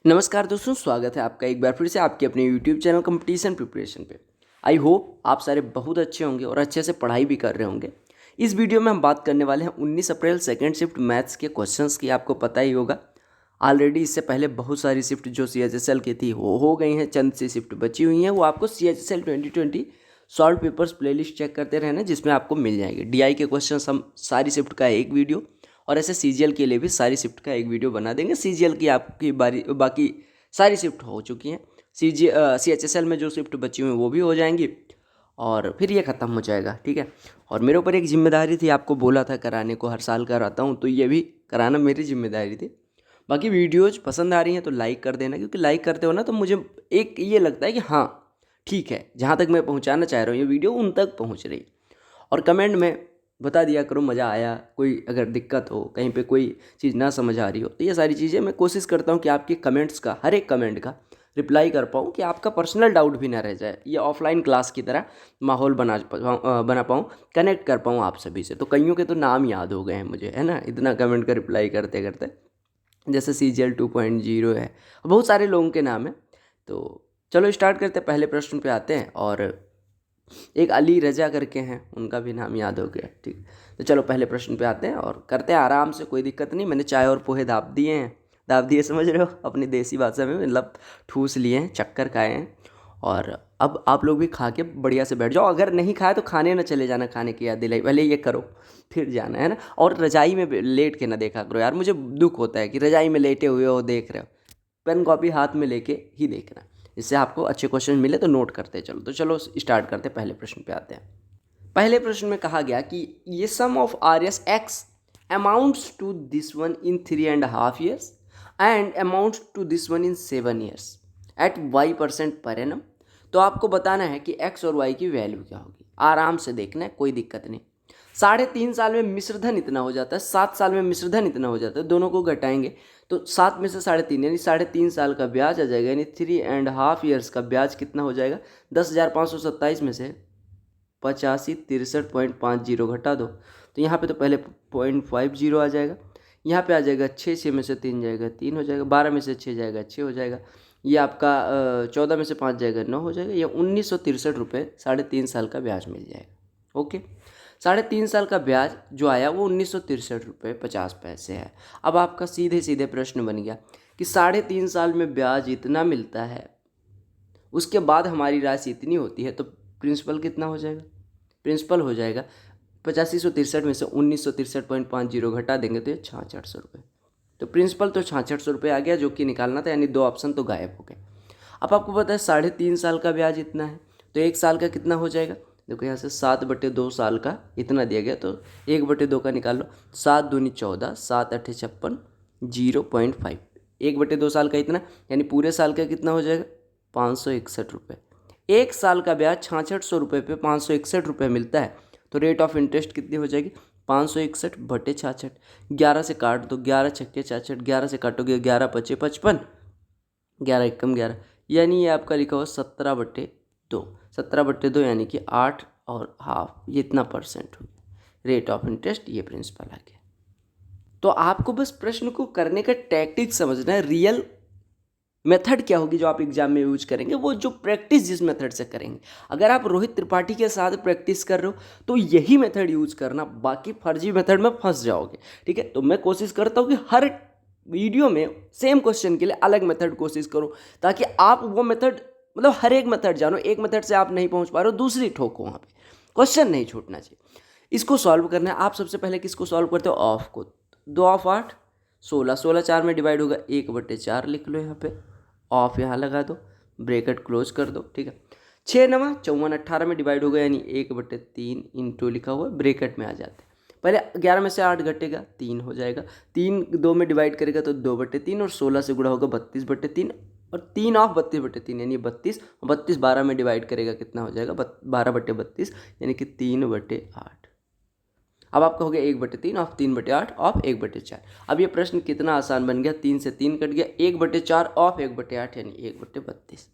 नमस्कार दोस्तों, स्वागत है आपका एक बार फिर से आपके अपने YouTube चैनल कंपटीशन प्रिपरेशन पे। आई होप आप सारे बहुत अच्छे होंगे और अच्छे से पढ़ाई भी कर रहे होंगे। इस वीडियो में हम बात करने वाले हैं 19 अप्रैल सेकंड शिफ्ट मैथ्स के क्वेश्चंस की। आपको पता ही होगा ऑलरेडी इससे पहले बहुत सारी शिफ्ट जो CHSL की थी वो हो गई हैं, चंद सी शिफ्ट बची हुई हैं। वो आपको CHSL 2020 solve papers playlist check करते रहना, जिसमें आपको मिल जाएंगे। DI के क्वेश्चन हम सारी शिफ्ट का एक वीडियो और ऐसे CGL के लिए भी सारी शिफ्ट का एक वीडियो बना देंगे। CGL की आपकी बाकी सारी शिफ्ट हो चुकी हैं। CHSL में जो शिफ्ट बची हुई हैं वो भी हो जाएंगी और फिर ये ख़त्म हो जाएगा, ठीक है। और मेरे ऊपर एक जिम्मेदारी थी, आपको बोला था कराने को, हर साल कराता हूँ, तो ये भी कराना मेरी जिम्मेदारी थी। बाकी वीडियोज पसंद आ रही हैं तो लाइक कर देना, क्योंकि लाइक करते हो ना तो मुझे एक ये लगता है कि हाँ ठीक है, जहाँ तक मैं पहुँचाना चाह रहा हूँ ये वीडियो उन तक पहुँच रही। और कमेंट में बता दिया करो मज़ा आया, कोई अगर दिक्कत हो, कहीं पे कोई चीज़ ना समझ आ रही हो, तो ये सारी चीज़ें मैं कोशिश करता हूँ कि आपके कमेंट्स का, हर एक कमेंट का रिप्लाई कर पाऊँ, कि आपका पर्सनल डाउट भी ना रह जाए। ये ऑफलाइन क्लास की तरह माहौल बना पाऊँ, कनेक्ट कर पाऊँ आप सभी से। तो कईयों के तो नाम याद हो गए हैं मुझे, है ना, इतना कमेंट का रिप्लाई करते करते। जैसे CGL 2.0 है, बहुत सारे लोगों के नाम हैं। तो चलो स्टार्ट करते, पहले प्रश्न पे आते हैं। और एक अली रजा करके हैं, उनका भी नाम याद हो गया, ठीक। तो चलो पहले प्रश्न पे आते हैं और करते हैं आराम से, कोई दिक्कत नहीं। मैंने चाय और पोहे दाब दिए हैं, दाब दिए समझ रहे हो अपनी देसी भाषा में, मतलब ठूस लिए हैं, चक्कर खाए हैं। और अब आप लोग भी खा के बढ़िया से बैठ जाओ। अगर नहीं खाए तो खाने ना चले जाना, खाने की याद दिलाई, पहले ये करो फिर जाना, है ना। और रजाई में लेट के ना देखा करो यार, मुझे दुख होता है कि रजाई में लेटे हुए हो देख रहे हो। पेन कॉपी हाथ में लेके ही देखना, इससे आपको अच्छे क्वेश्चन मिले तो नोट करते चलो। तो चलो स्टार्ट करते, पहले प्रश्न पे आते हैं। पहले प्रश्न में कहा गया कि ये sum of RS X amounts to this one in 3.5 years and amounts to this one in 7 years at Y% per annum. तो आपको बताना है कि X और Y की वैल्यू क्या होगी। आराम से देखना है, कोई दिक्कत नहीं। 3.5 साल में मिश्रधन इतना हो जाता है, 7 साल में मिश्रधन इतना हो जाता है, दोनों को घटाएंगे तो 7 में से 3.5 यानी 3.5 साल का ब्याज आ जाएगा, यानी 3.5 years का ब्याज कितना हो जाएगा। 10,527 में से 85 63.50 घटा दो, तो यहाँ पे तो पहले 0.50 आ जाएगा, यहाँ पे आ जाएगा 6 में से 3 जाएगा 3 हो जाएगा, 12 में से 6 जाएगा 6 हो जाएगा, ये आपका 14 में से 5 जाएगा 9 हो जाएगा, ये 1963 रुपये 3.5 साल का ब्याज मिल जाएगा। ओके, 3.5 साल का ब्याज जो आया वो 1963 रुपये 50 पैसे है। अब आपका सीधे सीधे प्रश्न बन गया कि 3.5 साल में ब्याज इतना मिलता है, उसके बाद हमारी राशि इतनी होती है, तो प्रिंसिपल कितना हो जाएगा। प्रिंसिपल हो जाएगा 85 में से 1963.50 घटा देंगे तो ये 6600 रुपये। तो प्रिंसिपल तो 6600 रुपये आ गया, जो कि निकालना था, यानी 2 ऑप्शन तो गायब हो गए। अब आपको पता है 3.5 साल का ब्याज इतना है, तो 1 साल का कितना हो जाएगा। देखो यहाँ से 7/2 साल का इतना दिया गया, तो 1/2 का निकाल लो। 7 दूनी 14, 7 8 56, 0.5। 1/2 साल का इतना, यानी पूरे साल का कितना हो जाएगा 561 रुपये। 1 साल का ब्याज 6600 रुपये पे 561 रुपये मिलता है, तो रेट ऑफ इंटरेस्ट कितनी हो जाएगी 561/66। 11 से काट दो, 11 छक्के 66, 11 से काटोगे 11 पचे 55, 11 एकम 11, यानी ये आपका लिखा हुआ 17/2। 17/2 यानी कि 8 और हाफ, ये इतना परसेंट हो गया। रेट ऑफ इंटरेस्ट ये प्रिंसिपल आ गया। तो आपको बस प्रश्न को करने का टैक्टिक समझना है। रियल मेथड क्या होगी जो आप एग्जाम में यूज करेंगे, वो जो प्रैक्टिस जिस मेथड से करेंगे। अगर आप रोहित त्रिपाठी के साथ प्रैक्टिस कर रहे हो तो यही मेथड यूज करना, बाकी फर्जी मेथड में फंस जाओगे, ठीक है। तो मैं कोशिश करता हूँ कि हर वीडियो में सेम क्वेश्चन के लिए अलग मेथड कोशिश करो, ताकि आप वो मेथड, मतलब हर एक मेथड जानो। एक मेथड से आप नहीं पहुँच पा रहे हो, दूसरी ठोको, वहाँ पे क्वेश्चन नहीं छूटना चाहिए। इसको सॉल्व करना है। आप सबसे पहले किसको सॉल्व करते हो, ऑफ को। 2 ऑफ 8 16, 16 4 में डिवाइड होगा, 1/4 लिख लो यहाँ पे, ऑफ यहाँ लगा दो, ब्रैकेट क्लोज कर दो, ठीक है। 6 9 54, 18 में डिवाइड होगा, यानी 1/3 इंटू लिखा हुआ ब्रैकेट में आ जाता है। पहले 11 में से 8 घटेगा 3 हो जाएगा, 3 2 में डिवाइड करेगा तो 2/3, और 16 से गुणा होगा 32/3, और 3 ऑफ 32/3 यानी 32, 32 12 में डिवाइड करेगा कितना हो जाएगा 12/32, यानी कि 3/8। अब आपका हो गया 1/3 ऑफ 3/8 ऑफ 1/4। अब ये प्रश्न कितना आसान बन गया, 3 से 3 कट गया, 1/4 ऑफ 1/8 यानी 1/32।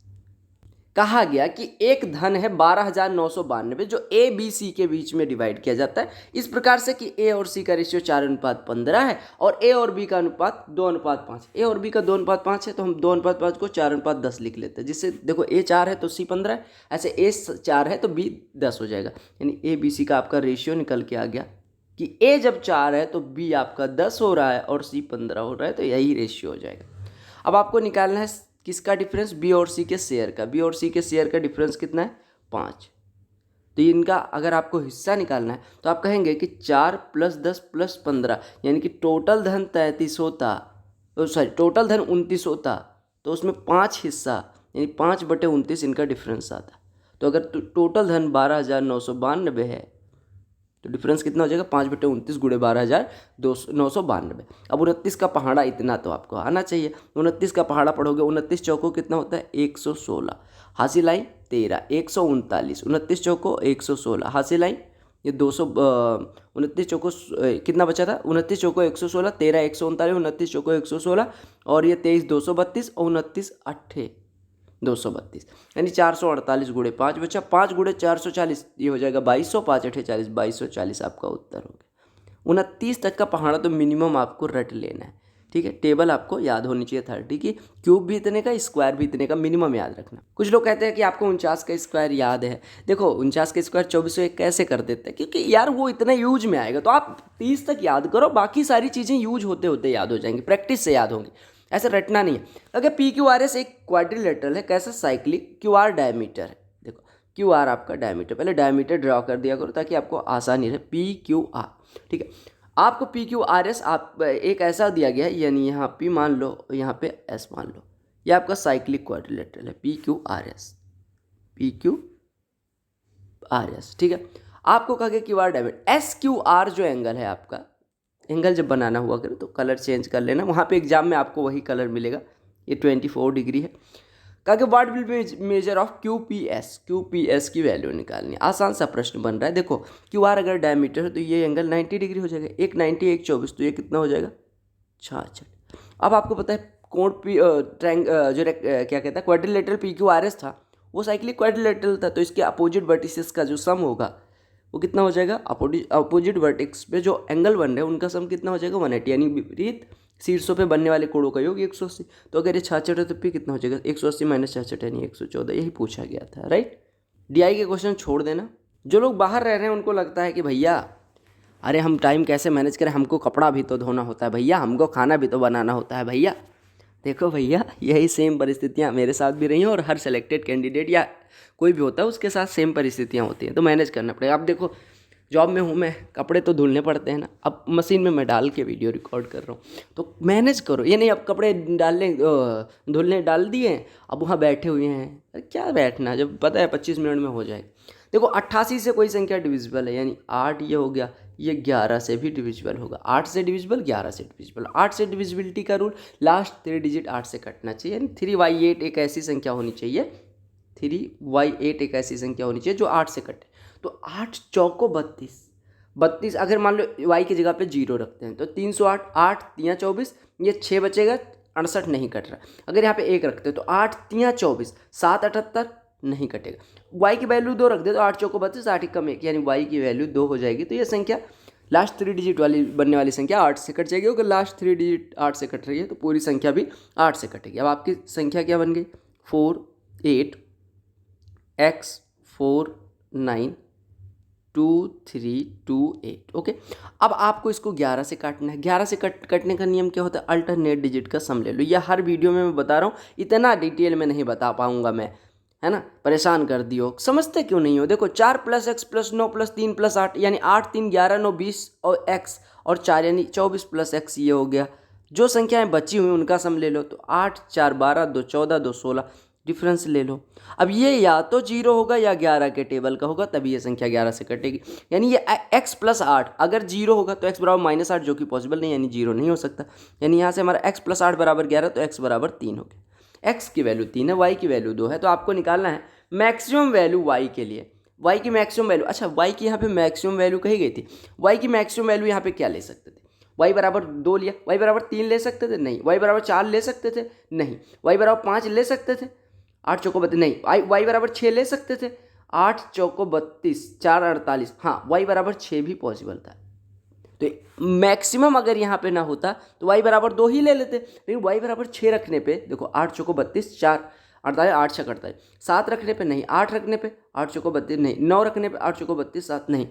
कहा गया कि एक धन है 12,992 जो ए बी सी के बीच में डिवाइड किया जाता है इस प्रकार से कि ए और सी का रेशियो 4:15 है और ए और बी का अनुपात 2:5। ए और बी का 2:5 है तो हम 2:5 को 4:10 लिख लेते हैं, जिससे देखो ए 4 है तो सी 15 है, ऐसे ए 4 है तो बी 10 हो जाएगा। यानी ए बी सी का आपका रेशियो निकल के आ गया कि ए जब 4 है तो बी आपका 10 हो रहा है और सी 15 हो रहा है, तो यही रेशियो हो जाएगा। अब आपको निकालना है किसका डिफरेंस, बी और सी के शेयर का। बी और सी के शेयर का डिफरेंस कितना है 5। तो इनका अगर आपको हिस्सा निकालना है तो आप कहेंगे कि 4 + 10 + 15 यानी कि टोटल धन 33 होता, सॉरी टोटल धन 29 होता, तो उसमें 5 हिस्सा यानी 5/29 इनका डिफरेंस आता। तो अगर टोटल धन 12,992 है तो डिफरेंस कितना हो जाएगा 5/29 × 12,992। अब 29 का पहाड़ा इतना तो आपको आना चाहिए। 29 का पहाड़ा पढ़ोगे 29 चौको कितना होता है 116, हासिल आई 13, 139, 29 चौको 116, हासिल आई ये 200, 29 चौको कितना बचा था 29 चौको 116, 13 139, 29 चौको 116 और ये 23 232 और 29 8 232 यानी 448 × 5 बचा, 5 × 440 ये हो जाएगा 2200, 5 × 8 40, 2240 आपका उत्तर हो गया। 29 तक का पहाड़ा तो मिनिमम आपको रट लेना है, ठीक है। टेबल आपको याद होनी चाहिए 30 की, क्यूब भी इतने का, स्क्वायर भी इतने का, मिनिमम याद रखना। कुछ लोग कहते हैं कि आपको 49 का स्क्वायर याद है। देखो 49 का स्क्वायर 2401 कैसे कर देते हैं, क्योंकि यार वो इतना यूज में आएगा। तो आप 30 तक याद करो, बाकी सारी चीज़ें यूज होते होते याद हो जाएंगी, प्रैक्टिस से याद होंगी, ऐसे रटना नहीं है। अगर पी क्यू आर एस एक क्वाड्रिलेटरल है, कैसा साइक्लिक, क्यू आर डायमीटर है। देखो क्यू आर आपका डायमीटर, पहले डायमीटर ड्रॉ कर दिया करो ताकि आपको आसानी रहे। पी क्यू आर, ठीक है। आपको पी क्यू आर एस आप एक ऐसा दिया गया है, यानी यहाँ पी मान लो, यहाँ पे एस मान लो, ये आपका साइक्लिक क्वाड्रिलेटरल है P Q R S, P Q R S, ठीक है। आपको कहा गया Q R diameter, S Q R जो एंगल है आपका, एंगल जब बनाना हुआ करे तो कलर चेंज कर लेना, वहाँ पे एग्जाम में आपको वही कलर मिलेगा। ये 24 डिग्री है। कहा कि what will B measure of Q P S की वैल्यू निकालनी है। आसान सा प्रश्न बन रहा है। देखो क्यू आर अगर डायमीटर है तो ये एंगल 90 डिग्री हो जाएगा, एक 90 एक 24, तो ये कितना हो जाएगा 66। अब आपको पता है कोण पी क्या कहता है quadrilateral P Q R S था, वो साइक्लिक क्वाड्रिलेटरल था, तो इसके अपोजिट वर्टिसेस का जो सम होगा वो कितना हो जाएगा, अपोजिट वर्टेक्स पे जो एंगल बन रहे हैं उनका सम कितना हो जाएगा 180, यानी विपरीत शीर्षों पे बनने वाले कोणों का योग 180। तो अगर ये 66 है तो पी कितना हो जाएगा 180 - 66 यानी 114, यही पूछा गया था, राइट। डीआई के क्वेश्चन छोड़ देना। जो लोग बाहर रह रहे हैं उनको लगता है कि भैया अरे हम टाइम कैसे मैनेज करें, हमको कपड़ा भी तो धोना होता है भैया, हमको खाना भी तो बनाना होता है भैया। देखो भैया यही सेम परिस्थितियाँ मेरे साथ भी रही हैं और हर सेलेक्टेड कैंडिडेट या कोई भी होता है उसके साथ सेम परिस्थितियाँ होती हैं, तो मैनेज करना पड़ेगा। अब देखो जॉब में हूँ मैं, कपड़े तो धुलने पड़ते हैं ना, अब मशीन में मैं डाल के वीडियो रिकॉर्ड कर रहा हूँ, तो मैनेज करो। ये नहीं अब कपड़े धुलने डाल दिए, अब वहाँ बैठे हुए हैं, अरे क्या बैठना, जब पता है 25 मिनट में हो जाएगा। देखो 88 से कोई संख्या डिविजिबल है, यानी 8 ये हो गया, ये 11 से भी डिविजिबल होगा, 8 से डिविजिबल 11 से डिविजिबल। 8 से डिविजिबिलिटी का रूल, लास्ट 3 डिजिट 8 से कटना चाहिए, यानी 3y8 एक ऐसी संख्या होनी चाहिए, 3y8 एक ऐसी संख्या होनी चाहिए जो 8 से कटे। तो 8 चौको 32, अगर मान लो y की जगह पे 0 रखते हैं तो 308, 8 3 24, ये 6 बचेगा, 68 नहीं कट रहा। अगर यहाँ पे 1 रखते हैं तो 8 3 24, 7 78 नहीं कटेगा। y की वैल्यू 2 रख दे तो 8 चौको 32, 8 कम 1 यानी y की वैल्यू 2 हो जाएगी। तो ये संख्या लास्ट 3 डिजिट वाली बनने वाली संख्या 8 से कट जाएगी। अगर लास्ट 3 डिजिट 8 से कट रही है तो पूरी संख्या भी 8 से कटेगी। अब आपकी संख्या क्या बन गई 4 8 x 4 9 2 3 2 8, ओके। अब आपको इसको 11 से काटना है। 11 से कटने का नियम क्या होता है, अल्टरनेट डिजिट का सम ले लो। यह हर वीडियो में मैं बता रहा हूँ, इतना डिटेल में नहीं बता पाऊंगा मैं, है ना, परेशान कर दियो, समझते क्यों नहीं हो। देखो 4 + x + 9 + 3 + 8 यानी 8 3 11 9 20 और x और 4 यानी 24 + x ये हो गया। जो संख्याएं बची हुई उनका सम ले लो, तो 8 4 12 2 14 2 16, डिफरेंस ले लो। अब ये या तो 0 होगा या 11 के टेबल का होगा, तभी ये संख्या 11 से कटेगी। यानी ये x + 8 अगर 0 होगा तो x = -8 जो कि पॉसिबल नहीं, यानी 0 नहीं हो सकता। यानी यहाँ से हमारा x + 8 = 11, तो x = 3 हो गया। x की वैल्यू 3 है, y की वैल्यू 2 है, तो आपको निकालना है मैक्सिमम वैल्यू y के लिए। y की मैक्सिमम वैल्यू, अच्छा y की यहाँ पे मैक्सिमम वैल्यू कही गई थी। y की मैक्सिमम वैल्यू यहाँ पे क्या ले सकते थे, y = 2 लिया, y = 3 ले सकते थे, नहीं। y = 4 ले सकते थे, नहीं। y = 5 ले सकते थे, 8 चौको 32 नहीं, y बराबर 6 ले सकते थे। 8 चौको 32, 4 48, हाँ y बराबर 6 भी पॉसिबल था। तो मैक्सिमम अगर यहाँ पे ना होता तो y बराबर 2 ही ले लेते, लेकिन y बराबर 6 रखने पे देखो 8 चौको 32, 4 48, 8 6 48, 7 रखने पे नहीं, 8 रखने पे 8 चौको 32 नहीं, 9 रखने पे 8 चौको 32, 7 नहीं,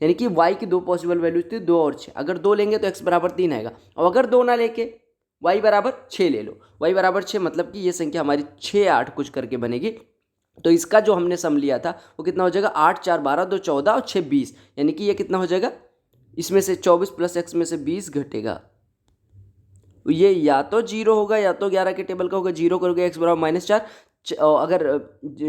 यानी कि y की 2 पॉसिबल वैल्यूज थी, 2 और 6। अगर 2 लेंगे तो x बराबर 3 आएगा, और अगर 2 ना लेके y बराबर 6 ले लो, y बराबर 6 मतलब कि ये संख्या हमारी 6 8 कुछ करके बनेगी। तो इसका जो हमने सम लिया था वो कितना हो जाएगा, 8 4 12 2 14 और 6 20, यानी कि ये कितना हो जाएगा, इसमें से 24 प्लस x में से 20 घटेगा, ये या तो 0 होगा या तो 11 के टेबल का होगा। 0 करोगे x बराबर -4, अगर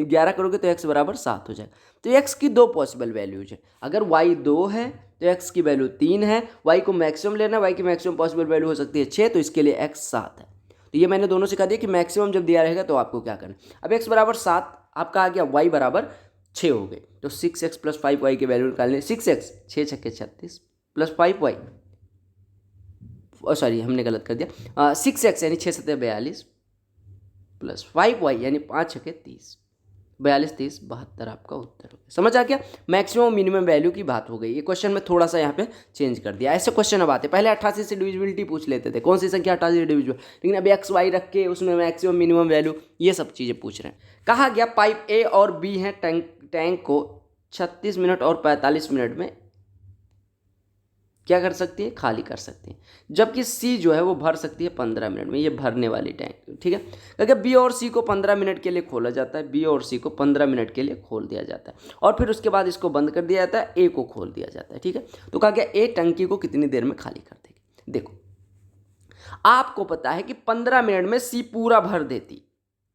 11 करोगे तो x बराबर 7 हो जाएगा। तो x की 2 पॉसिबल वैल्यूज है, अगर y 2 है तो x की वैल्यू 3 है, y को मैक्सिमम लेना है, y की मैक्सिमम पॉसिबल वैल्यू हो सकती है 6, तो इसके लिए x 7 है। तो ये मैंने दोनों सिखा दिया कि मैक्सिमम जब दिया रहेगा तो आपको क्या करना है। अब x बराबर 7 आपका आ गया, y बराबर 6 हो गए, तो 6x प्लस 5y की वैल्यू निकालनी। 6x 6 छक्के 36 प्लस 5y, सॉरी हमने गलत कर दिया, 6x यानी 6 7 42 प्लस 5y यानी 5 छक्के 30, 42 30 72 आपका उत्तर हो गया। समझ आ गया, मैक्सिमम मिनिमम वैल्यू की बात हो गई। ये क्वेश्चन में थोड़ा सा यहाँ पे चेंज कर दिया। ऐसे क्वेश्चन अब आते, पहले 88 से डिविजिबिलिटी पूछ लेते थे, कौन सी संख्या 88 से डिविजिबल, लेकिन अभी एक्स वाई रख के उसमें मैक्सिमम मिनिमम वैल्यू ये सब चीज़ें पूछ रहे हैं। कहा गया पाइप ए और बी है, टैंक को 36 मिनट और 45 मिनट में क्या कर सकती है, खाली कर सकती है, जबकि सी जो है वो भर सकती है 15 मिनट में। ये भरने वाली टैंक, ठीक है। क्योंकि बी और सी को 15 मिनट के लिए खोला जाता है, बी और सी को 15 मिनट के लिए खोल दिया जाता है, और फिर उसके बाद इसको बंद कर दिया जाता है, ए को खोल दिया जाता है, ठीक है। तो कहा गया ए टंकी को कितनी देर में खाली कर देगी। देखो आपको पता है कि 15 मिनट में सी पूरा भर देती,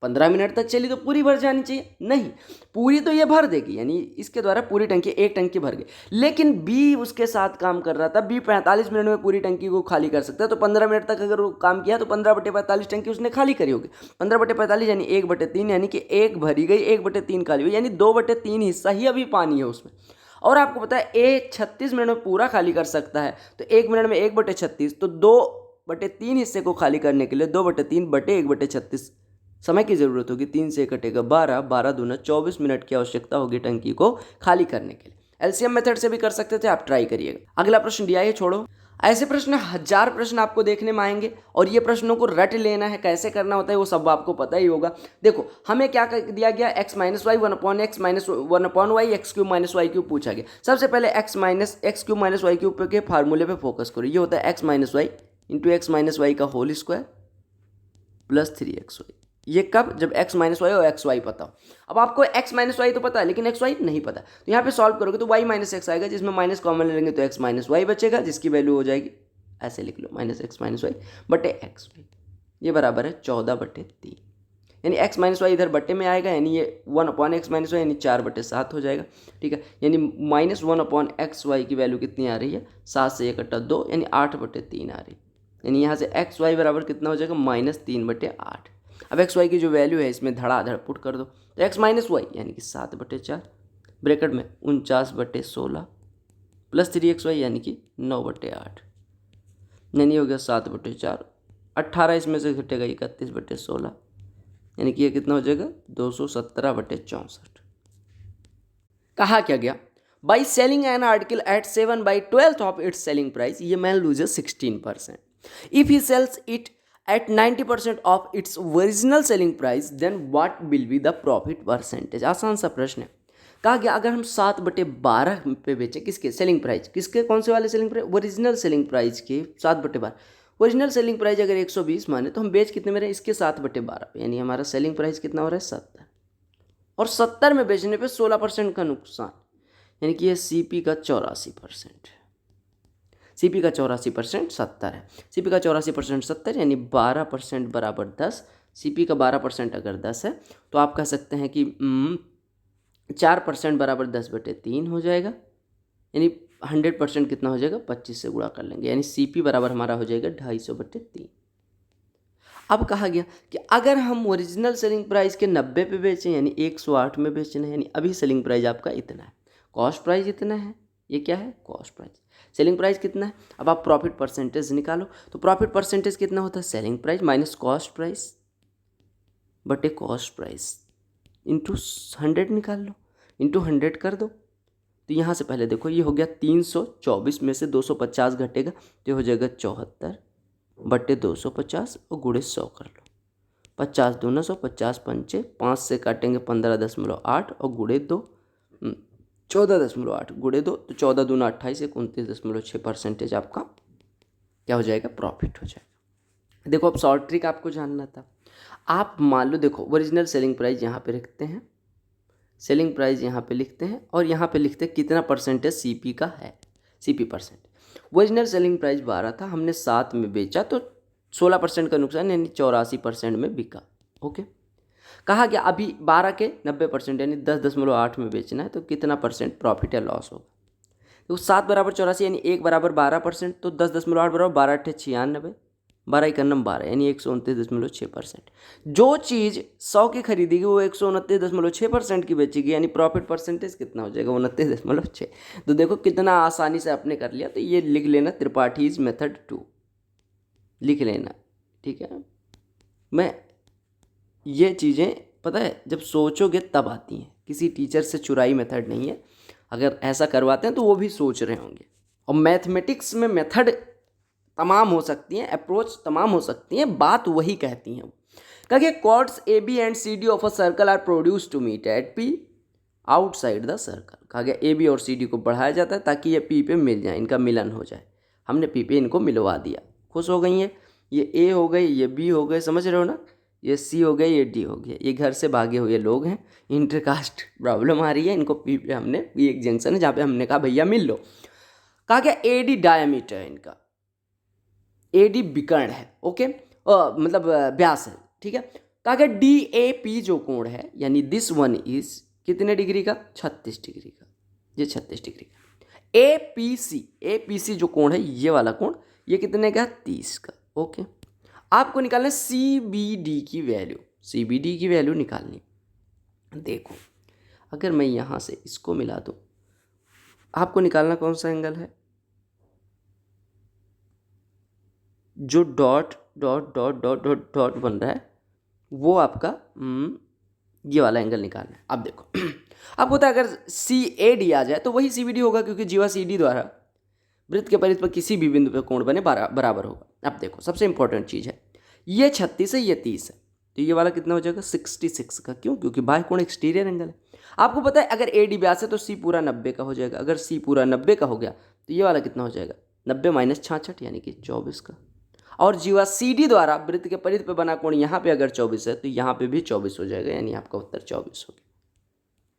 15 मिनट तक चली तो पूरी भर जानी चाहिए, नहीं पूरी तो ये भर देगी, यानी इसके द्वारा पूरी टंकी, एक टंकी भर गई। लेकिन बी उसके साथ काम कर रहा था, बी 45 मिनट में पूरी टंकी को खाली कर सकता है, तो 15 मिनट तक अगर वो काम किया तो 15/45 टंकी उसने खाली करी होगी। 15/45 यानी 1/3, यानी कि 1 भरी गई, 1/3 खाली हुई, यानी 2/3 हिस्सा ही अभी पानी है उसमें। और आपको पता है ए 36 मिनट में पूरा खाली कर सकता है, तो 1 मिनट में 1/36, तो 2/3 हिस्से को खाली करने के लिए 2/3/1/36 समय की जरूरत होगी। 3 से कटेगा 12, 12 दूना 24 मिनट की आवश्यकता होगी टंकी को खाली करने के लिए। एलसीएम मेथड से भी कर सकते थे, आप ट्राई करिएगा। अगला प्रश्न दिया है, छोड़ो। ऐसे प्रश्न 1000 प्रश्न आपको देखने में आएंगे, और ये प्रश्नों को रट लेना है, कैसे करना होता है वो सब आपको पता ही होगा। देखो हमें क्या दिया गया, x माइनस वाई 1/x माइनस 1/y x³ minus y cube पूछा गया। सबसे पहले x³ माइनस वाई क्यूब के फार्मूले पे फोकस करो। ये होता है x minus y into x minus y का होल स्क्वायर प्लस 3xy। ये कब, जब x माइनस वाई और एक्स वाई पता हो। अब आपको x माइनस वाई तो पता है, लेकिन एक्स वाई नहीं पता, तो यहाँ पे सॉल्व करोगे तो y माइनस एक्स आएगा, जिसमें माइनस कॉमन लेंगे तो x माइनस वाई बचेगा, जिसकी वैल्यू हो जाएगी, ऐसे लिख लो, -x माइनस वाई बटे एक्स वाई, ये बराबर है 14/3, यानी x माइनस वाई इधर बटे में आएगा, यानी ये 1/x माइनस वाई यानी 4/7 हो जाएगा, ठीक है। यानी -1/x वाई की वैल्यू कितनी आ रही है, 7 से 1 कटा 2, यानी 8/3 आ रही है, यानी यहाँ से एक्स वाई बराबर कितना हो जाएगा, -3/8। अब एक्स वाई की जो वैल्यू है इसमें धड़ाधड़ पुट कर दो, तो एक्स माइनस वाई यानी कि 7/4 ब्रैकेट में 49/16 प्लस 3xy यानी कि 9/8, यानी हो गया 7/4, 18 इसमें से घटेगा 31/16, यानी कि ये कितना हो जाएगा 217/64। कहा क्या गया, by selling an article at 7/12 of its selling price, ये man loses 16%. If he sells it at 90% of its original selling price, then what will be the profit percentage? आसान सा प्रश्न है। कहा गया अगर हम 7/12 पे बेचें, किसके सेलिंग प्राइस, किसके, कौन से वाले selling price, original selling price के 7/12। ओरिजिनल सेलिंग प्राइस अगर 120 माने तो हम बेच कितने में रहे, इसके 7/12 पे, यानी हमारा सेलिंग प्राइस कितना हो रहा है 70, और 70 में बेचने पे 16% का नुकसान, यानी कि ये सीपी का 84%, सीपी का 84% 70 है, सीपी का 84% 70 यानी 12% बराबर 10, सीपी का 12% अगर 10 है तो आप कह सकते हैं कि 4% बराबर 10/3 हो जाएगा, यानी 100% कितना हो जाएगा, 25 से गुणा कर लेंगे, यानी सीपी बराबर हमारा हो जाएगा 250/3। अब कहा गया कि अगर हम ओरिजिनल सेलिंग प्राइस के 90 पे बेचें, यानी 108 में बेचना है, यानी अभी सेलिंग प्राइस आपका इतना है, कॉस्ट प्राइस इतना है, ये क्या है कॉस्ट प्राइस, सेलिंग प्राइस कितना है। अब आप प्रॉफिट परसेंटेज निकालो, तो प्रॉफिट परसेंटेज कितना होता है, selling price minus cost price बटे कॉस्ट प्राइस, इंटू 100 निकाल लो, इंटू 100 कर दो। तो यहाँ से पहले देखो ये हो गया 324 में से 250 घटेगा तो हो जाएगा 74 बटे 250 और गुणे 100 कर लो। 50 दूना 100, 50 पंचे 5 से काटेंगे 15.8 और गुणे 2 14.8 गुणे 2 तो 14 दूना 28 29.6% आपका क्या हो जाएगा, प्रॉफिट हो जाएगा। देखो अब शॉर्ट ट्रिक आपको जानना था। आप मान लो देखो ओरिजिनल सेलिंग प्राइस यहाँ पे रखते हैं, सेलिंग प्राइस यहाँ पे लिखते हैं और यहाँ पे लिखते हैं कितना परसेंटेज सीपी का है, CP percent. Original selling price 12 था, हमने 7 में बेचा तो 16% का नुकसान यानी 84% में बिका। ओके, कहा गया अभी 12 के 90% यानी 10.8 में बेचना है तो कितना परसेंट प्रॉफिट या लॉस होगा। तो 7 बराबर 84 यानी 1 बराबर 12%, तो 10.8 बराबर 12 अट्ठे 96, 12 इक्यानम 12 यानी 129.6%। जो चीज़ 100 की खरीदेगी वो 129.6% की बेचेगी, यानी प्रॉफिट परसेंटेज कितना हो जाएगा, 29.6। तो देखो कितना आसानी से आपने कर लिया। तो ये लिख लेना, त्रिपाठीज मेथड 2 लिख लेना, ठीक है। मैं ये चीज़ें पता है जब सोचोगे तब आती हैं, किसी टीचर से चुराई मेथड नहीं है। अगर ऐसा करवाते हैं तो वो भी सोच रहे होंगे। और मैथमेटिक्स में मेथड तमाम हो सकती हैं, अप्रोच तमाम हो सकती हैं, बात वही कहती हैं। कहिए chords A B and C D of a circle are produced to meet at P outside the circle. कहा गया ए बी और सी डी को बढ़ाया जाता है ताकि ये पी पे मिल जाए, इनका मिलन हो जाए। हमने पी पे इनको मिलवा दिया, खुश हो गई हैं। ये ए हो गए, ये बी हो गए, समझ रहे हो ना, ये सी हो गए, ये डी हो गया। ये घर से भागे हुए लोग हैं, इंटरकास्ट प्रॉब्लम आ रही है इनको, पी पे हमने, ये एक जंक्शन है जहाँ पे हमने कहा भैया मिल लो। कहा गया ए डी डायमीटर है इनका, ए डी विकर्ण है, ओके, मतलब व्यास है, ठीक है। कहा गया डी ए पी जो कोण है यानी दिस वन इज कितने डिग्री का, 36 डिग्री का, ये 36 डिग्री का। ए पी सी जो कोण है ये वाला कोण, ये कितने का, 30 का, ओके। आपको निकालना है सी बी डी की वैल्यू, सी बी डी की वैल्यू निकालनी। देखो अगर मैं यहाँ से इसको मिला दूँ, आपको निकालना कौन सा एंगल है, जो dot dot dot dot dot dot बन रहा है वो आपका ये वाला एंगल निकालना है। अब देखो आपको पता है अगर सी ए डी आ जाए तो वही सी बी डी होगा, क्योंकि जीवा सी डी द्वारा वृत्त के परिधि पर किसी भी बिंदु पर कोण बने बराबर होगा। अब देखो सबसे इंपॉर्टेंट चीज़ है, ये 36 है, ये 30 है, तो ये वाला कितना हो जाएगा, 66 का। क्यों, क्योंकि बाह्य कोण एक्सटीरियर एंगल है। आपको पता है अगर ए डी व्यास है तो सी पूरा 90 का हो जाएगा। अगर सी पूरा 90 का हो गया तो ये वाला कितना हो जाएगा, 90 माइनस 66 यानी कि 24 का। और जीवा सी डी द्वारा वृत्त के परिधि पर बना कोण यहाँ पे अगर 24 है तो यहाँ पे भी 24 हो जाएगा, यानी आपका उत्तर 24 हो गया।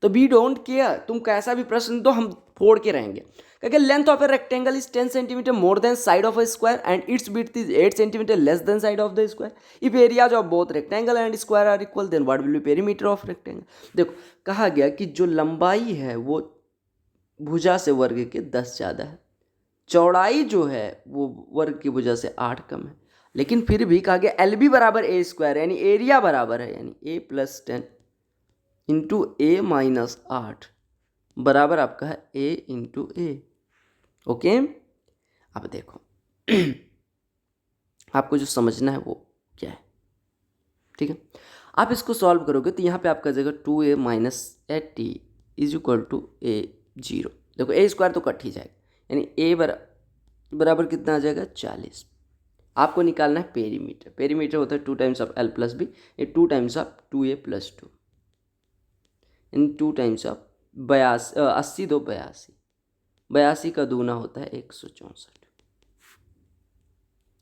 तो वी डोंट केयर, तुम कैसा भी प्रश्न दो हम फोड़ के रहेंगे। क्योंकि length of a rectangle is 10 centimetre more than side of a square and its width is 8 centimetre less than side of the square. If areas of both rectangle and square are equal then what will be perimeter of rectangle. देखो कहा गया कि जो लंबाई है वो भुजा से वर्ग के 10 ज़्यादा है, चौड़ाई जो है वो वर्ग की भुजा से 8 कम है, लेकिन फिर भी कहा गया एल बी बराबर ए स्क्वायर यानी एरिया बराबर है, यानी ए प्लस 10 इंटू ए माइनस 8 बराबर आपका है ए इंटू ए, ओके। अब देखो आपको जो समझना है वो क्या है, ठीक है। आप इसको सॉल्व करोगे तो यहाँ पे आपका जाएगा 2a minus 80 is equal to a 0। देखो ए स्क्वायर तो कट ही जाएगा, यानी ए बराबर कितना आ जाएगा, 40। आपको निकालना है पेरीमीटर। पेरीमीटर होता है 2 times of L plus B, ये 2 times of 2a plus 2 in 2 times of 80 2 82, 82 का दूना होता है 164।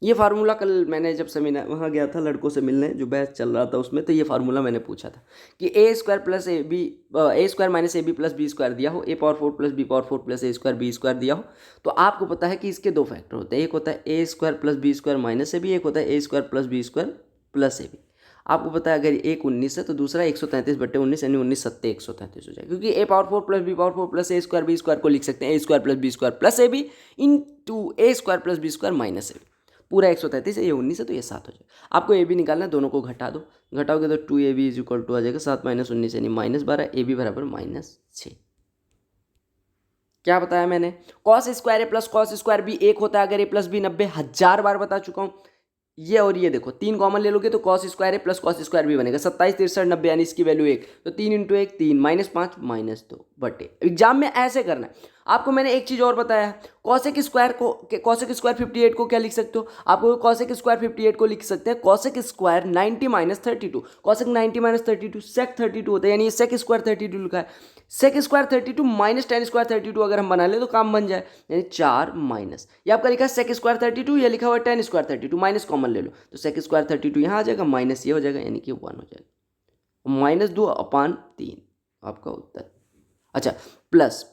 ये फार्मूला कल मैंने जब सेमिनार वहाँ गया था लड़कों से मिलने, जो बैच चल रहा था उसमें, तो ये फार्मूला मैंने पूछा था कि a square plus a b, a square minus a b plus b square दिया हो, a power 4 plus b power 4 plus a square b square दिया हो, तो आपको पता है कि इसके 2 फैक्टर होते हैं, एक होता है a square plus b square minus a b, एक होता है a square plus b square plus a b. आपको पता है अगर एक 19 है तो दूसरा 133 बटे 19 यानी 19 सत्ते 133 हो जाएगा, क्योंकि a power 4 plus b power 4 plus a square b square को लिख सकते हैं a square plus b square plus a b into a square plus b square minus a b. पूरा 133 है, ये 19 है तो ये 7 हो जाएगा। आपको ए बी निकालना है, दोनों को घटा दो, घटाओगे तो 2ab इज इक्वल टू आ जाएगा 7 माइनस 19 यानी माइनस 12, ए बी बराबर माइनस 6। क्या बताया मैंने, कॉस स्क्वायर ए प्लस कॉस स्क्वायर बी 1 होता है अगर ए प्लस बी 90, 1000 बार बता चुका हूँ। ये और ये देखो 3 कॉमन ले लोगे तो कॉस स्क्वायर है प्लस कॉस स्क्वायर भी बनेगा, 27 63 90 यानी इसकी वैल्यू 1, तो 3 इंटू 1 3 -5 -2 बटे। एग्जाम में ऐसे करना है। आपको मैंने एक चीज़ और बताया है, कॉसेक स्क्वायर 58 को क्या लिख सकते हो, आपको कॉसेक स्क्वायर 58 को लिख सकते हैं कॉसेक स्क्वायर 90 - 32, कॉसेक 90 - 32 सेक 32 होता है, यानी सेक स्क्वायर 32 लिखा है। Sec square 32 minus tan square 32 अगर हम बना ले तो काम बन जाए, यानी 4 माइनस, ये आपका लिखा है सेक स्क्वायर 32, ये लिखा हुआ है टेन स्क्वायर 32, माइनस कॉमन ले लो तो सेक स्क्वायर 32 यहाँ आ जाएगा, माइनस ये हो जाएगा, यानी कि 1 हो जाएगा, -2/3 आपका उत्तर। अच्छा, प्लस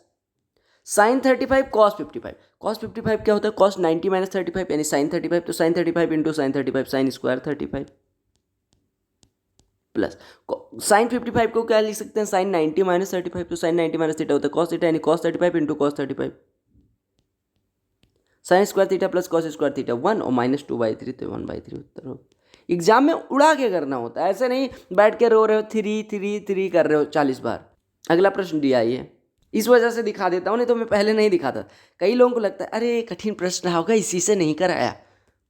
साइन 35 कॉस 55, कॉस 55 क्या होता है, कॉस 90 - 35 यानी साइन 35, तो sine 35 into sine 35 sine square 35 plus sine 55 को क्या लिख सकते हैं, साइन 90 - 35, तो साइन 90 - थीटा होता है कॉस थीटा, यानी cos 35 into cos 35 sine square theta plus cos square theta 1 और -2/3 तो 1/3 उत्तर हो। एग्जाम में उड़ा के करना होता है, ऐसे नहीं बैठ के रो रहे हो 3 3 3 कर रहे हो 40 बार। अगला प्रश्न दिया ये, इस वजह से दिखा देता हूँ, नहीं तो मैं पहले नहीं दिखाता। कई लोगों को लगता है अरे कठिन प्रश्न होगा इसी से नहीं कराया,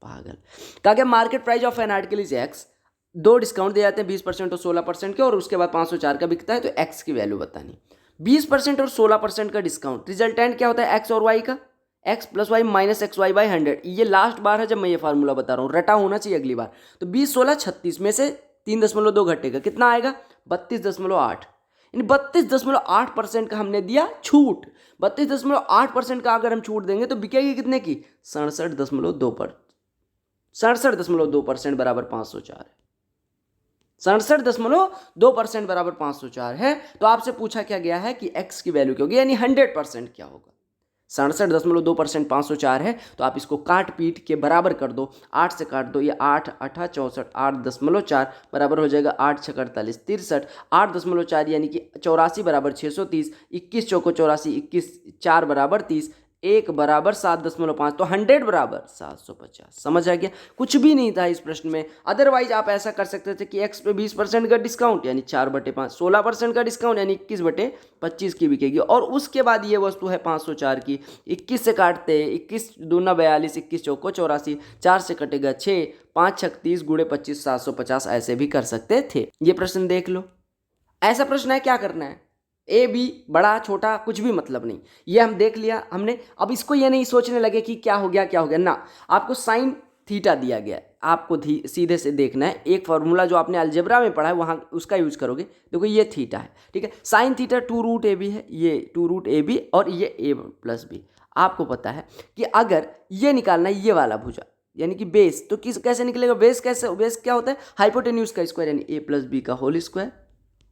पागल। कहा गया market price of an article is x, 2 discount दिए जाते हैं 20% और 16% के, और उसके बाद 504 का बिकता है, तो एक्स की वैल्यू बतानी। 20% और 16% का डिस्काउंट, रिजल्टेंट क्या होता है एक्स और वाई का, x plus y minus x y by 100। ये लास्ट बार है जब मैं ये फार्मूला बता रहा हूँ, रटा होना चाहिए अगली बार। तो 20 16 36 में से 3.2 घटेगा, कितना आएगा 32.8, यानी 32.8% का हमने दिया छूट। 32.8% का अगर हम छूट देंगे तो बिकेगी कितने की, 67.2% बराबर 504 है। 67.2% बराबर 504 है। तो आपसे पूछा क्या गया है कि एक्स की वैल्यू क्या होगी, यानी 100% क्या होगा। 67.2% 504 है, तो आप इसको काट पीट के बराबर कर दो, 8 से काट दो, ये 8 8 64 8.4 बराबर हो जाएगा 8 6 48 63, 8.4 यानी कि 84 बराबर 630, 21 चौको 84, 21 4 बराबर 30, 1 बराबर 7.5, तो 100 बराबर 750। समझ आ गया, कुछ भी नहीं था इस प्रश्न में। अदरवाइज आप ऐसा कर सकते थे कि एक्स पे 20% का डिस्काउंट यानी 4/5, 16% का डिस्काउंट यानी 21/25 की बिकेगी, और उसके बाद ये वस्तु है 504 की। 21 से काटते, 21 दूना 42, 21 चौको 84, 4 से कटेगा 6, 5 36 गुणे 25 750, ऐसे भी कर सकते थे। ये प्रश्न देख लो, ऐसा प्रश्न है, क्या करना है, ए बी बड़ा छोटा कुछ भी मतलब नहीं, ये हम देख लिया हमने। अब इसको ये नहीं सोचने लगे कि क्या हो गया ना, आपको साइन थीटा दिया गया है, आपको सीधे से देखना है। एक फार्मूला जो आपने अलजेब्रा में पढ़ा है वहाँ उसका यूज करोगे। देखो ये थीटा है, ठीक है, साइन थीटा 2√AB है, ये 2√AB और ये a + b। आपको पता है कि अगर ये निकालना है ये वाला भुजा यानी कि बेस, तो कैसे निकलेगा बेस, कैसे, बेस क्या होता है हाइपोटेन्यूज का स्क्वायर यानी a + b का होल स्क्वायर,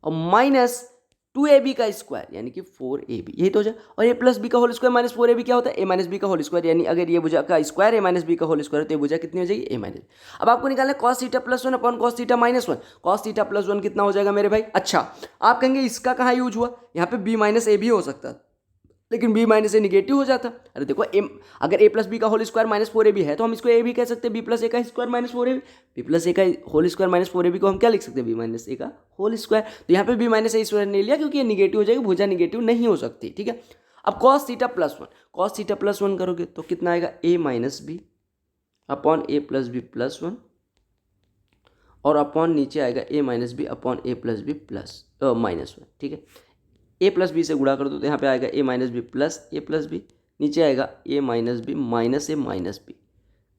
और माइनस 2ab का स्क्वायर यानी कि 4ab, यही तो हो जाए। और a + b का होल स्क्वायर माइनस 4ab क्या होता है a - b का होल स्क्वायर, यानी अगर ये भुजा का स्क्वायर a - b का होल स्क्वायर तो ये भुजा कितनी हो जाएगी a-। अब आपको निकालना है cos theta +1 upon cos theta -1। cos theta +1 कितना हो जाएगा मेरे भाई। अच्छा, आप कहेंगे इसका कहाँ यूज हुआ, यहाँ पे b - a भी हो सकता, लेकिन b - a निगेटिव हो जाता। अरे देखो अगर a + b का होल स्क्वायर -4ab है तो हम इसको a भी कह सकते हैं, b + a का स्क्वायर -4ab, b + a का होल स्क्वायर -4ab को हम क्या लिख सकते हैं b - a का होल स्क्वायर। तो यहाँ पे b - a स्क्वायर नहीं लिया क्योंकि ये निगेटिव हो जाएगी, भुजा निगेटिव नहीं हो सकती, ठीक है। अब cos थीटा +1 करोगे तो कितना आएगा a - b upon a + b +1, और अपॉन नीचे आएगा a - b upon a + b -1, ठीक है। a + b से गुणा कर दो तो यहाँ पे आएगा a - b plus a + b, नीचे आएगा a - b minus a - b,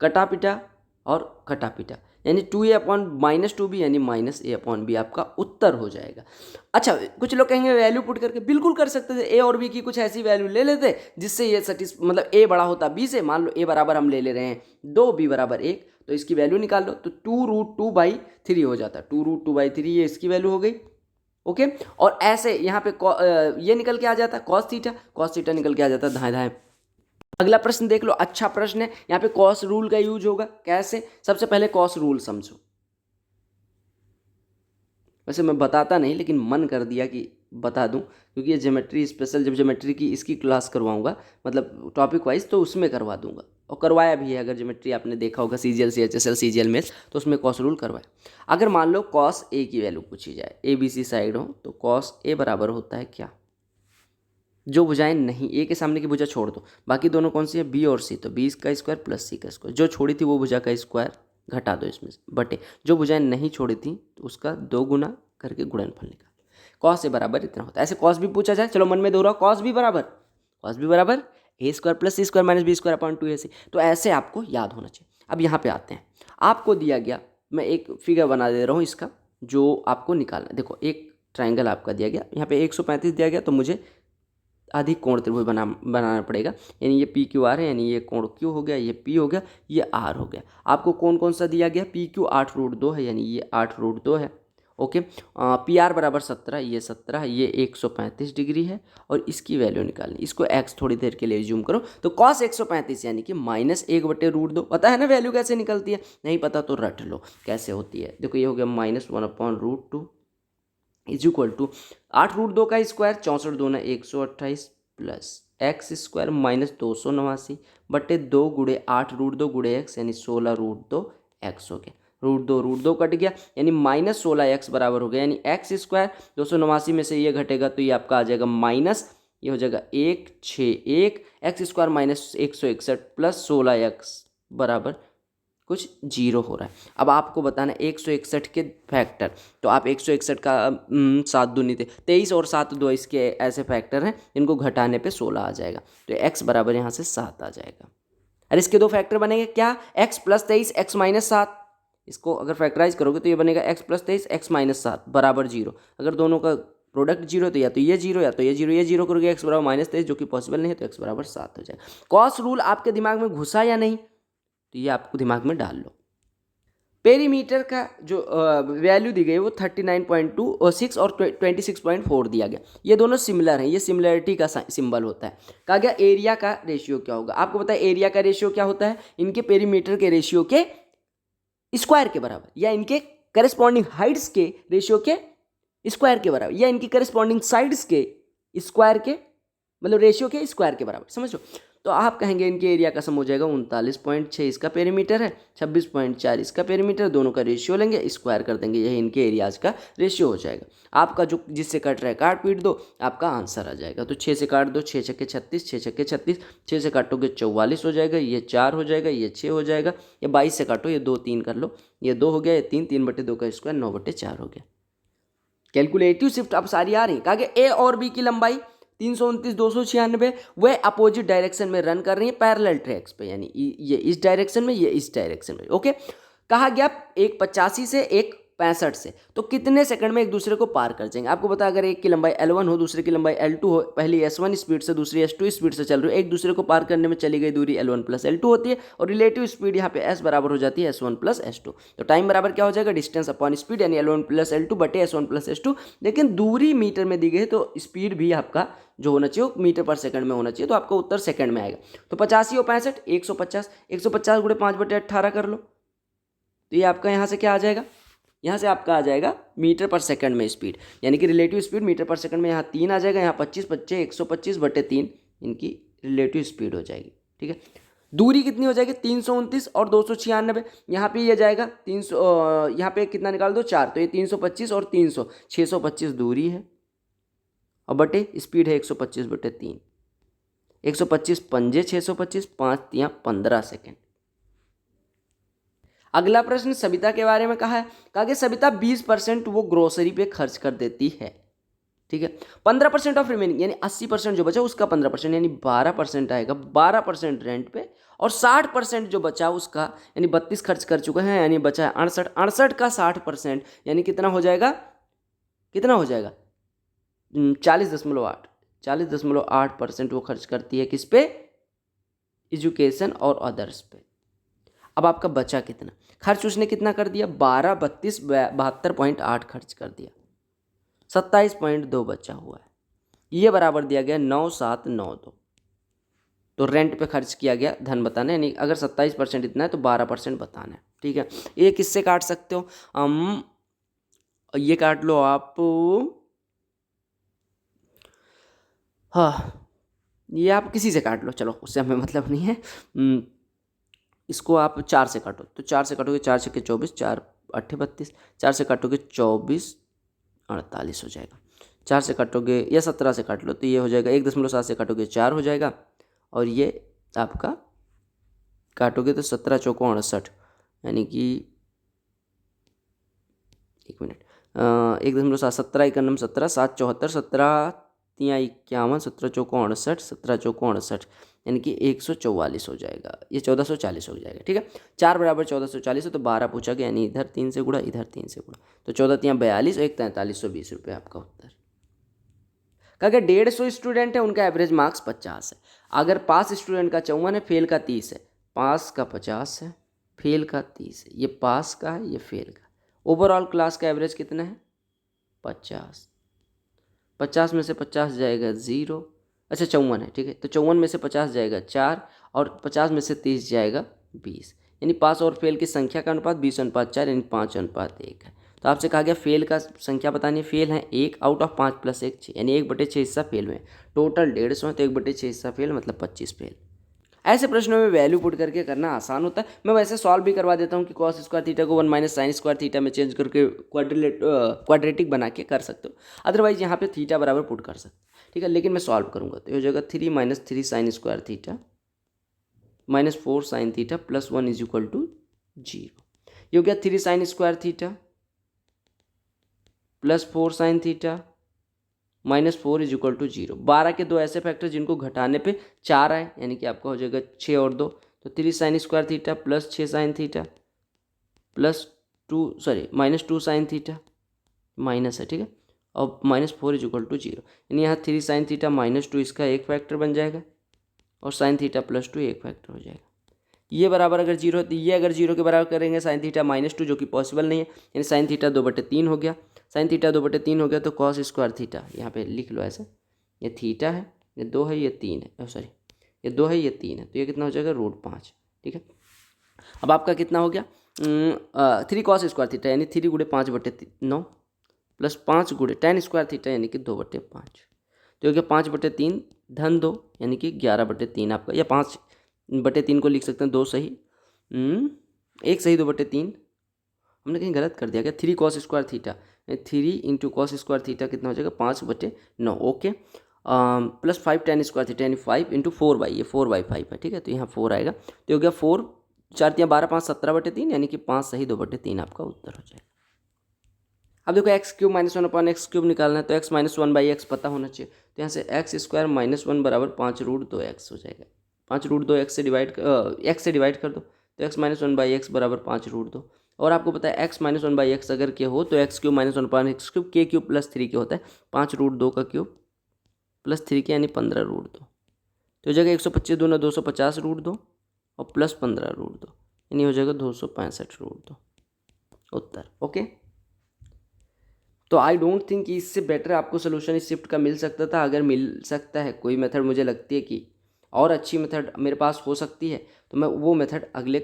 कटा पिटा और कटा पिटा, यानी 2a अपॉन -2b यानी -a/b आपका उत्तर हो जाएगा। अच्छा, कुछ लोग कहेंगे वैल्यू पुट करके, बिल्कुल कर सकते थे, a और b की कुछ ऐसी वैल्यू ले लेते जिससे ये मतलब a बड़ा होता b से। मान लो a बराबर हम ले रहे हैं 2, b बराबर 1, तो इसकी वैल्यू निकाल लो, तो 2√2/3 हो जाता है, 2√2/3 ये इसकी वैल्यू हो गई, ओके। और ऐसे यहाँ पे ये निकल के आ जाता है cos थीटा निकल के आ जाता है दाएं दाएं। अगला प्रश्न देख लो, अच्छा प्रश्न है, यहाँ पे कॉस रूल का यूज होगा। कैसे, सबसे पहले कॉस रूल समझो। वैसे मैं बताता नहीं लेकिन मन कर दिया कि बता दूं, क्योंकि ये ज्योमेट्री स्पेशल, जब ज्योमेट्री की इसकी क्लास करवाऊंगा मतलब टॉपिक वाइज, तो उसमें करवा दूंगा, और करवाया भी है। अगर ज्योमेट्री आपने देखा होगा CGL CHSL CGL में, तो उसमें कॉस रूल करवाया। अगर मान लो कॉस ए की वैल्यू पूछी जाए, ABC साइड हो, तो कॉस ए बराबर होता है क्या, जो भुजाएं नहीं, ए के सामने की भुजा छोड़ दो, बाकी दोनों कौन सी है B और C, तो B का स्क्वायर प्लस C का स्क्वायर, जो छोड़ी थी वो भुजा का स्क्वायर घटा दो इसमें से, बटे जो भुजाएं नहीं छोड़ी थी तो उसका 2 गुना करके गुणनफल निकाल। कॉस ए बराबर इतना होता है। ऐसे कॉस भी पूछा जाए, चलो मन में दोहराओ, कॉस भी बराबर a square plus c square minus b square upon 2ac। तो ऐसे आपको याद होना चाहिए। अब यहाँ पे आते हैं, आपको दिया गया, मैं एक फिगर बना दे रहा हूँ इसका जो आपको निकालना। देखो एक ट्राइंगल आपका दिया गया, यहाँ पे 135 दिया गया, तो मुझे आधी कोण त्रिभुज बनाना पड़ेगा। यानी ये पी क्यू आर है, यानी ये कोण क्यू हो गया, ये पी हो गया, ये आर हो गया। आपको कौन कौन सा दिया गया, पी क्यू 8√2 है, यानी ये 8√2 है। ओके, पी आर बराबर 17, ये 17 है, ये 135 डिग्री है और इसकी वैल्यू निकालनी। इसको एक्स थोड़ी देर के लिए जूम करो तो कॉस 135 यानी कि -1/√2। पता है ना वैल्यू कैसे निकलती है? नहीं पता तो रट लो कैसे होती है। देखो ये हो गया -1/√2 इज इक्वल टू 8√2 का स्क्वायर 64 दूना 128 प्लस एक्स स्क्वायर -289 बटे 2 गुड़े 8√2 गुड़े एक्स यानी 16√2 एक्स हो गया। √2 कट गया यानी -16x बराबर हो गया, यानी एक्स स्क्वायर 289 में से ये घटेगा तो ये आपका आ जाएगा माइनस, ये हो जाएगा 161 एक्स स्क्वायर -161 प्लस 16x बराबर कुछ 0 हो रहा है। अब आपको बताना 161 के फैक्टर, तो आप 161 का 7 दूनी थे 23 और 7 2 इसके ऐसे फैक्टर हैं इनको घटाने पे 16 आ जाएगा, तो x बराबर यहाँ से 7 आ जाएगा। अरे इसके दो फैक्टर बनेंगे क्या, x + 23 x - 7, इसको अगर फैक्टराइज करोगे तो ये बनेगा x + 23 x - 7 बराबर 0। अगर दोनों का प्रोडक्ट 0 तो या तो ये 0 या तो ये 0, ये 0 करोगे x बराबर -23 जो कि पॉसिबल नहीं है, तो x बराबर 7 हो जाएगा। कॉस रूल आपके दिमाग में घुसा या नहीं, तो ये आपको दिमाग में डाल लो। पेरीमीटर का जो वैल्यू दी गई है वो 39.26 और 26.4 दिया गया। ये दोनों सिमिलर हैं, ये सिमिलरिटी का सिंबल होता है। कहा गया एरिया का रेशियो क्या होगा। आपको पता है एरिया का रेशियो क्या होता है, इनके पेरीमीटर के रेशियो के स्क्वायर के बराबर, या इनके करस्पॉन्डिंग हाइट्स के रेशियो के स्क्वायर के बराबर, या इनकी करस्पॉन्डिंग साइड्स के स्क्वायर के मतलब रेशियो के स्क्वायर के बराबर। समझ लो, तो आप कहेंगे इनके एरिया का सम हो जाएगा 39.6 इसका पेरीमीटर है, 26.4 इसका पेरीमीटर, दोनों का रेशियो लेंगे स्क्वायर कर देंगे, यही इनके एरियाज का रेशियो हो जाएगा। आपका जो जिससे कट रहा है काट पीट दो, आपका आंसर आ जाएगा। तो 6 से काट दो, 6 छक्के 36, 6 छक्के 36, 6 से काटोगे 44 हो जाएगा, ये 4 हो जाएगा, ये 6 हो जाएगा, ये 22 से काटो, ये 2 3 कर लो, ये 2 हो गया, ये 3 3/2 का स्क्वायर 9/4 हो गया। कैलकुलेटिव शिफ्ट अब सारी आ रही, कहा कि ए और बी की लंबाई 329 296 वह अपोजिट डायरेक्शन में रन कर रही है पैरेलल ट्रैक्स पे, यानी ये इस डायरेक्शन में, ये इस डायरेक्शन में। ओके, कहा गया एक 85 से एक 65 से, तो कितने सेकंड में एक दूसरे को पार कर जाएंगे। आपको पता अगर एक की लंबाई L1 हो दूसरे की लंबाई L2 हो, पहली S1 स्पीड से दूसरी S2 स्पीड से चल रही है, एक दूसरे को पार करने में चली गई दूरी L1 + L2 होती है, और रिलेटिव स्पीड यहाँ पे S बराबर हो जाती है S1 + S2। तो टाइम बराबर क्या हो जाएगा, डिस्टेंस अपॉन स्पीड, यानी L1 + L2 बटे S1 + S2। लेकिन दूरी मीटर में दी गई है तो स्पीड भी आपका जो होना चाहिए वो मीटर पर सेकंड में होना चाहिए, तो आपका उत्तर सेकंड में आएगा। तो 85 और 65 150, 150 गुणे 5/18 कर लो, तो ये आपका यहाँ से क्या आ जाएगा, यहाँ से आपका आ जाएगा मीटर पर सेकंड में स्पीड, यानी कि रिलेटिव स्पीड मीटर पर सेकंड में यहाँ 3 आ जाएगा, यहाँ 25 25 125/3 इनकी रिलेटिव स्पीड हो जाएगी। ठीक है, दूरी कितनी हो जाएगी 329 और 296, यहाँ पे ये जाएगा 300, यहाँ पे कितना निकाल दो 4, तो ये 325 और 300 625 दूरी है, और बटे स्पीड है 125/3, 125 पंजे 625, 5 × 15 सेकेंड। अगला प्रश्न सविता के बारे में कहा है, कहा कि सविता 20% वो ग्रोसरी पे खर्च कर देती है। ठीक है, 15% ऑफ रिमेनिंग यानी 80% जो बचा उसका 15% यानी 12% आएगा, 12% रेंट पे, और 60% जो बचा उसका यानी 32 खर्च कर चुके हैं यानी बचा है 68, 68 का 60% यानी कितना हो जाएगा, कितना हो जाएगा 40.8, 40.8% वो खर्च करती है किस पे, एजुकेशन और अदर्स पे। अब आपका बचा कितना, खर्च उसने कितना कर दिया 12 32 72.8 खर्च कर दिया, 27.2 बचा हुआ है, ये बराबर दिया गया 9792। तो रेंट पे खर्च किया गया धन बताना है, यानी अगर 27% इतना है तो 12% बताना है। ठीक है, ये किससे काट सकते हो, ये काट लो आप, हाँ ये आप किसी से काट लो, चलो उससे हमें मतलब नहीं है। इसको आप 4 से काटो, तो 4 से काटोगे 4 छक्के 24, 4 8 32, 4 से काटोगे 24 48 हो जाएगा, 4 से काटोगे या 17 से काट लो तो ये हो जाएगा 1.7 से काटोगे 4 हो जाएगा, और ये आपका काटोगे तो 17 × 4 = 68, यानी कि 1 मिनट, 1.7, 17 × 17, 7 74, 17 3 51, 17 चौको 68, 17 चौको 68, यानी कि 144 हो जाएगा, ये 1440 हो जाएगा। ठीक है, 4 बराबर 1440 है तो 12 पूछा गया, यानी इधर 3 से गुड़ा, इधर 3 से गुड़ा, तो 14 3 42, 1 4320 रुपये आपका उत्तर। अगर 150 स्टूडेंट है, उनका एवरेज मार्क्स 50 है। अगर पास स्टूडेंट का 54 है, फेल का 30 है, पास का 50 है, फेल का 30 है, ये पास का है, ये फेल का। ओवरऑल क्लास का एवरेज कितना है? 50। 50 में से 50 जाएगा 0, अच्छा 54 है, ठीक है, तो 54 में से 50 जाएगा 4, और 50 में से 30 जाएगा 20, यानी पास और फेल की संख्या का अनुपात 20:4, यानी 5:1 है। तो आपसे कहा गया फेल का संख्या बतानी है, फेल है 1 आउट ऑफ 5 + 1 6, यानी 1/6 हिस्सा फेल में, टोटल 150 है तो 1/6 हिस्सा फेल, मतलब 25 फेल। ऐसे प्रश्नों में वैल्यू पुट करके करना आसान होता है। मैं वैसे सॉल्व भी करवा देता हूँ कि cos स्क्वायर थीटा को 1 - sin स्क्वायर थीटा में चेंज करके क्वाड्रेटिक बना के कर सकते हो, अदरवाइज यहाँ पे थीटा बराबर पुट कर सकते हो। ठीक है, लेकिन मैं सॉल्व करूँगा तो ये हो जाएगा 3 - 3 sin square theta -4 sin theta +1 = 0। ये हो गया 3 sin square theta +4 sin theta -4 = 0। 12 के दो ऐसे फैक्टर जिनको घटाने पे 4 आए, यानी कि आपका हो जाएगा 6 और 2, तो 3 sin square theta +6 sin theta -2 sin theta minus है, ठीक है, और -4 = 0, यानी यहाँ 3 sin थीटा -2 इसका एक फैक्टर बन जाएगा, और sin थीटा +2 एक फैक्टर हो जाएगा। ये बराबर अगर 0 है तो ये अगर 0 के बराबर करेंगे sin थीटा -2, जो कि पॉसिबल नहीं है, यानी sin थीटा 2/3 हो गया, sin थीटा 2/3 हो गया, तो cos स्क्वायर थीटा यहाँ पे लिख लो ऐसे, ये थीटा है, ये 2 है, ये 3 है, सॉरी ये 2 है, ये 3 है, तो ये कितना हो जाएगा √5। ठीक है, अब आपका कितना हो गया 3 cos स्क्वायर थीटा, यानी 3 × 5/9 + 5 × tan स्क्वायर थीटा, यानी कि 2/5, तो हो गया 5/3 धन 2, यानी कि 11/3 आपका, या 5/3 को लिख सकते हैं 2 सही, 1 सही 2/3, हमने कहीं गलत कर दिया क्या? 3 cos square theta, 3 × cos square theta कितना हो जाएगा 5/9, ओके, +5 tan स्क्वायर थीटा, यानी 5 × 4 ये 4/5 है, ठीक है, तो यहाँ 4 आएगा, तो हो गया 4 4 × 12 5 17/3, यानी कि 5 सही 2/3 आपका उत्तर हो जाएगा। अब देखो x³ -1 x³ निकालना है, तो x - 1/x पता होना चाहिए, तो यहाँ से x² - 1 = 5√2x हो जाएगा, 5√2x से डिवाइड x से डिवाइड कर दो, तो x - 1/x = 5√2, और आपको पता है x - 1/x अगर के हो तो x³ - 1/x³ k³ + 3 के होता है, 5√2 का क्यूब + 3 के, यानी 15√2, तो हो जाएगा 125 दूना 250√2 और +15√2, यानी हो जाएगा 265√2 उत्तर। ओके, तो आई डोंट थिंक कि इससे बेटर आपको सोल्यूशन इस शिफ्ट का मिल सकता था। अगर मिल सकता है कोई मेथड, मुझे लगती है कि और अच्छी मेथड मेरे पास हो सकती है, तो मैं वो मेथड अगले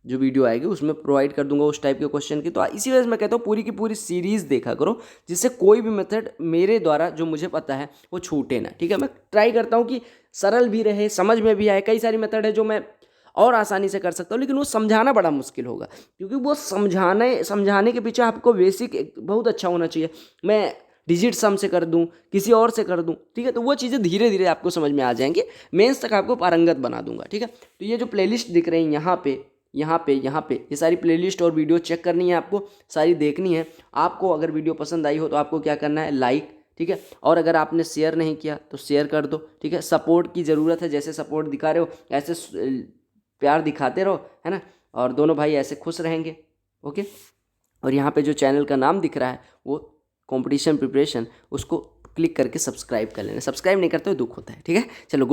जो वीडियो आएगी उसमें प्रोवाइड कर दूंगा उस टाइप के क्वेश्चन की। तो इसी वजह से मैं कहता हूँ पूरी की पूरी सीरीज़ देखा करो, जिससे कोई भी मेथड मेरे द्वारा जो मुझे पता है वो छूटे ना। ठीक है, मैं ट्राई करता हूँ कि सरल भी रहे, समझ में भी आए। कई सारी मेथड है जो मैं और आसानी से कर सकता हूँ, लेकिन वो समझाना बड़ा मुश्किल होगा, क्योंकि वो समझाने के पीछे आपको बेसिक बहुत अच्छा होना चाहिए। मैं डिजिट सम से कर दूं, किसी और से कर दूं, ठीक है, तो वो चीज़ें धीरे धीरे आपको समझ में आ जाएंगी, मेंस तक आपको पारंगत बना दूंगा। ठीक है, तो ये जो प्लेलिस्ट दिख रही है यहाँ पे ये सारी प्लेलिस्ट और वीडियो चेक करनी है, आपको सारी देखनी है। आपको अगर वीडियो पसंद आई हो तो आपको क्या करना है, लाइक, ठीक है, और अगर आपने शेयर नहीं किया तो शेयर कर दो। ठीक है, सपोर्ट की ज़रूरत है, जैसे सपोर्ट दिखा रहे हो ऐसे प्यार दिखाते रहो, है ना, और दोनों भाई ऐसे खुश रहेंगे। ओके, और यहाँ पे जो चैनल का नाम दिख रहा है वो कंपटीशन प्रिपरेशन, उसको क्लिक करके सब्सक्राइब कर लेना। सब्सक्राइब नहीं करते हो दुख होता है। ठीक है, चलो।